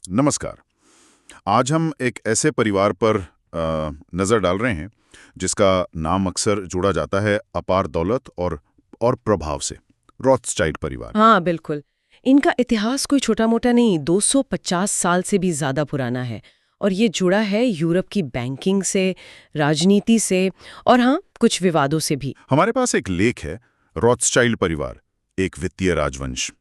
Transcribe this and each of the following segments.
नमस्कार। आज हम एक ऐसे परिवार पर नज़र डाल रहे हैं जिसका नाम अक्सर जोड़ा जाता है अपार दौलत और प्रभाव से, रॉथस्चाइल्ड परिवार। हाँ, बिल्कुल। इनका इतिहास कोई छोटा-मोटा नहीं, 250 साल से भी ज़्यादा पुराना है और ये जुड़ा है यूरोप की बैंकिंग से, राजनीति से और हाँ, कुछ विवादों से भी। हमारे पास एक लेख है, रॉथस्चाइल्ड परिवार, एक वित्तीय राजवंश।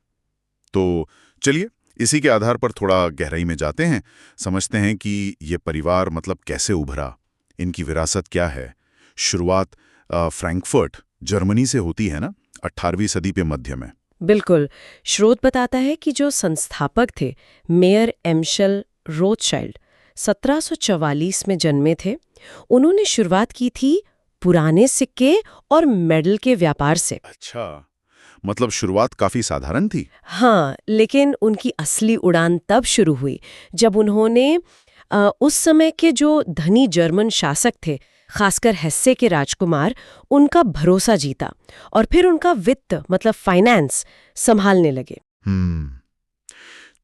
तो चलिए इसी के आधार पर थोड़ा गहराई में जाते हैं, समझते हैं कि ये परिवार मतलब कैसे उभरा, इनकी विरासत क्या है। शुरुआत फ्रैंकफर्ट, जर्मनी से होती है ना, 18वीं सदी के मध्य में। बिल्कुल। स्रोत बताता है कि जो संस्थापक थे, मेयर एम्शल रोथशाइल्ड, 1744 में जन्मे थे। उन्होंने शुरुआत की थी पुराने सिक्के और मेडल के व्यापार से। अच्छा, मतलब शुरुआत काफी साधारण थी। हाँ, लेकिन उनकी असली उड़ान तब शुरू हुई जब उन्होंने उस समय के जो धनी जर्मन शासक थे, खासकर हेस्से के राजकुमार, उनका भरोसा जीता और फिर उनका वित्त मतलब फाइनेंस संभालने लगे।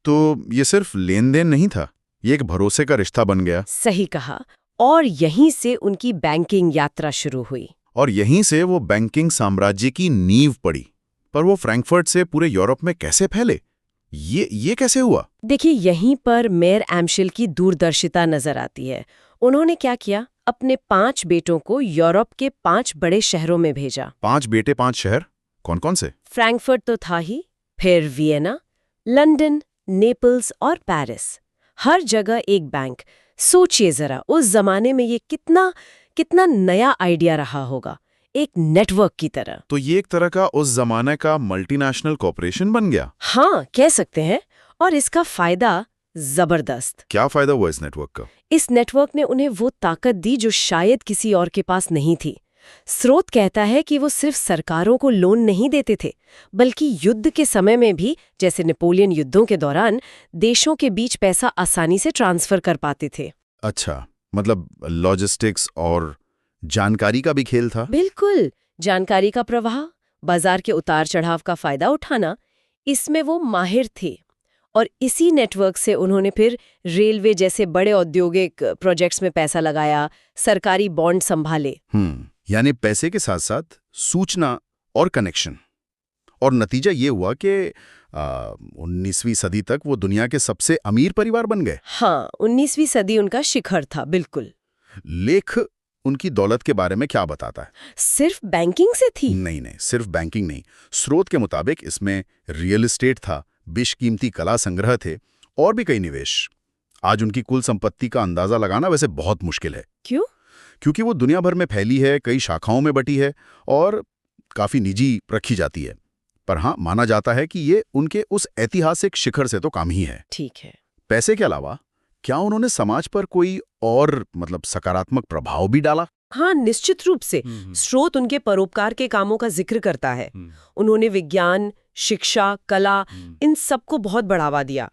तो ये सिर्फ लेन देन नहीं था, ये एक भरोसे का रिश्ता बन गया। सही कहा। और यहीं से उनकी बैंकिंग यात्रा शुरू हुई। और यहीं से वो बैंकिंग साम्राज्य की नींव पड़ी। पर वो फ्रैंकफर्ट से पूरे यूरोप में कैसे फैले, ये कैसे हुआ? देखिए, यहीं पर मेयर एम्शल की दूरदर्शिता नजर आती है। उन्होंने क्या किया, अपने 5 बेटों को यूरोप के 5 बड़े शहरों में भेजा। 5 बेटे 5 शहर, कौन कौन से? फ्रैंकफर्ट तो था ही, फिर वियना, लंदन, नेपल्स और पेरिस। हर जगह एक बैंक। सोचिए जरा, उस जमाने में ये कितना कितना नया आइडिया रहा होगा, एक नेटवर्क की तरह। तो ये एक तरह का उस जमाने का मल्टीनेशनल कॉर्पोरेशन बन गया। हाँ, कह सकते हैं। और इसका फायदा जबरदस्त। क्या फायदा हुआ इस नेटवर्क का? इस नेटवर्क ने उन्हें वो ताकत दी जो शायद किसी और के पास नहीं थी। स्रोत कहता है कि वो सिर्फ सरकारों को लोन नहीं देते थे, बल्कि युद्ध के समय में भी, जैसे नेपोलियन युद्धों के दौरान, देशों के बीच पैसा आसानी से ट्रांसफर कर पाते थे। अच्छा, मतलब लॉजिस्टिक्स और जानकारी का भी खेल था। बिल्कुल। जानकारी का प्रवाह, बाजार के उतार चढ़ाव का फायदा उठाना, इसमें वो माहिर थे। और इसी नेटवर्क से उन्होंने फिर रेलवे जैसे बड़े औद्योगिक प्रोजेक्ट्स में पैसा लगाया, सरकारी बॉन्ड संभाले। यानी पैसे के साथ साथ सूचना और कनेक्शन। और नतीजा ये हुआ कि 19वीं सदी तक वो दुनिया के सबसे अमीर परिवार बन गए। हाँ, 19वीं सदी उनका शिखर था। बिल्कुल। लेख उनकी दौलत के बारे में क्या बताता है? सिर्फ बैंकिंग से थी? नहीं, सिर्फ बैंकिंग नहीं। स्रोत के मुताबिक इसमें रियल एस्टेट था, बेशकीमती कला संग्रह थे और भी कई निवेश। आज उनकी कुल संपत्ति का अंदाजा लगाना वैसे बहुत मुश्किल है। क्यों? क्योंकि वो दुनिया भर में फैली है, कई शाखाओं में बटी है और काफी निजी रखी जाती है। पर हाँ, माना जाता है कि ये उनके उस ऐतिहासिक शिखर से तो कम ही है। ठीक है। पैसे के अलावा क्या उन्होंने समाज पर कोई और मतलब सकारात्मक प्रभाव भी डाला? हाँ, निश्चित रूप से। स्रोत उनके परोपकार के कामों का जिक्र करता है। उन्होंने विज्ञान, शिक्षा, कला, इन सबको बहुत बढ़ावा दिया।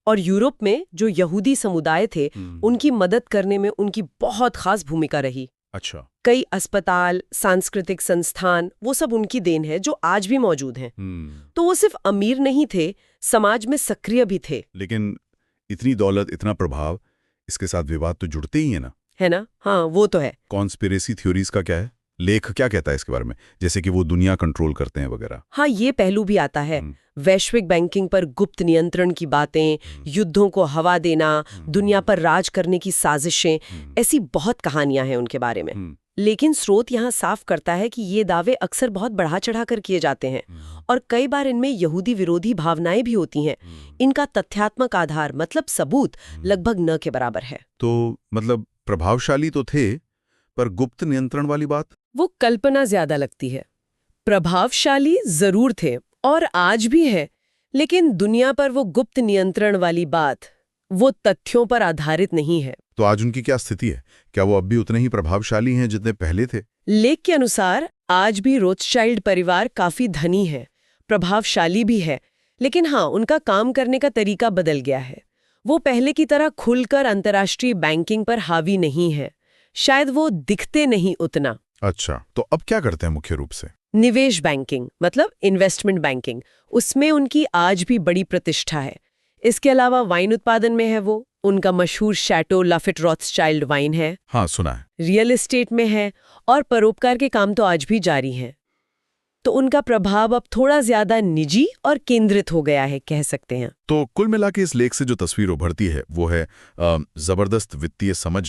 और यूरोप में जो यहूदी समुदाय थे, उनकी मदद करने में उनकी बहुत खास भूमिका रही। अच्छा। कई अस्पताल, सांस्कृतिक संस्थान, वो सब उनकी देन है जो आज भी मौजूद हैं। तो वो सिर्फ अमीर नहीं थे, समाज में सक्रिय भी थे। लेकिन इतनी दौलत, इतना प्रभाव, इसके साथ विवाद तो जुड़ते ही है ना? है ना? हाँ, वो तो है। कॉन्स्पिरेसी थ्योरीज का क्या है? लेख क्या कहता है इसके बारे में, जैसे कि वो दुनिया कंट्रोल करते हैं वगैरह? हाँ, ये पहलू भी आता है। वैश्विक बैंकिंग पर गुप्त नियंत्रण की बातें, युद्धों को हवा देना, दुनिया पर राज करने की साजिशें, ऐसी बहुत कहानियां हैं उनके बारे में। लेकिन स्रोत यहाँ साफ करता है कि ये दावे अक्सर बहुत बढ़ा चढ़ा कर किए जाते हैं और कई बार इनमें यहूदी विरोधी भावनाएं भी होती हैं। इनका तथ्यात्मक आधार मतलब सबूत लगभग न के बराबर है। तो मतलब प्रभावशाली तो थे, पर गुप्त नियंत्रण वाली बात? वो कल्पना ज्यादा लगती है। प्रभावशाली जरूर थे और आज भी है, लेकिन दुनिया पर वो गुप्त नियंत्रण वाली बात, वो तथ्यों पर आधारित नहीं है। तो आज उनकी क्या स्थिति है? क्या वो अब भी उतने ही प्रभावशाली हैं जितने पहले थे? लेख के अनुसार आज भी रोथस्चाइल्ड परिवार काफी धनी है, प्रभावशाली भी है, लेकिन हाँ, उनका काम करने का तरीका बदल गया है। वो पहले की तरह खुलकर अंतर्राष्ट्रीय बैंकिंग पर हावी नहीं है। शायद वो दिखते नहीं उतना। अच्छा, तो अब क्या करते हैं मुख्य रूप से? निवेश बैंकिंग मतलब इन्वेस्टमेंट बैंकिंग, उसमें उनकी आज भी बड़ी प्रतिष्ठा है। इसके अलावा वाइन उत्पादन में है वो, उनका मशहूर शैटो लफिट रॉथस्चाइल्ड वाइन है। हाँ, सुना है। रियल एस्टेट में है, और परोपकार के काम तो आज भी जारी हैं। तो उनका प्रभाव अब थोड़ा ज्यादा निजी और केंद्रित हो गया है, कह सकते हैं। तो कुल मिला के इस लेख से जो तस्वीर उभरती है वो है जबरदस्त वित्तीय समझ,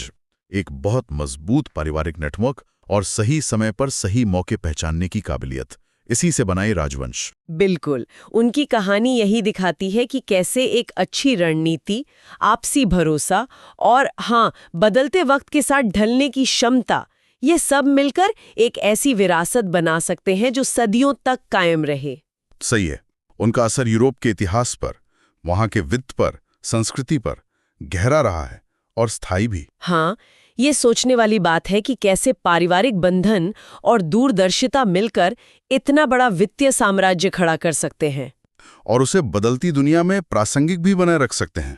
एक बहुत मजबूत पारिवारिक नेटवर्क और सही समय पर सही मौके पहचानने की काबिलियत। इसी से बनाई राजवंश। बिल्कुल, उनकी कहानी यही दिखाती है कि कैसे एक अच्छी रणनीति, आपसी भरोसा और हाँ, बदलते वक्त के साथ ढलने की क्षमता, ये सब मिलकर एक ऐसी विरासत बना सकते हैं जो सदियों तक कायम रहे। सही है। उनका असर यूरोप के इतिहास पर, वहां के वित्त पर, संस्कृति पर गहरा रहा है और स्थायी भी। हाँ, ये सोचने वाली बात है कि कैसे पारिवारिक बंधन और दूरदर्शिता मिलकर इतना बड़ा वित्तीय साम्राज्य खड़ा कर सकते हैं और उसे बदलती दुनिया में प्रासंगिक भी बनाए रख सकते हैं।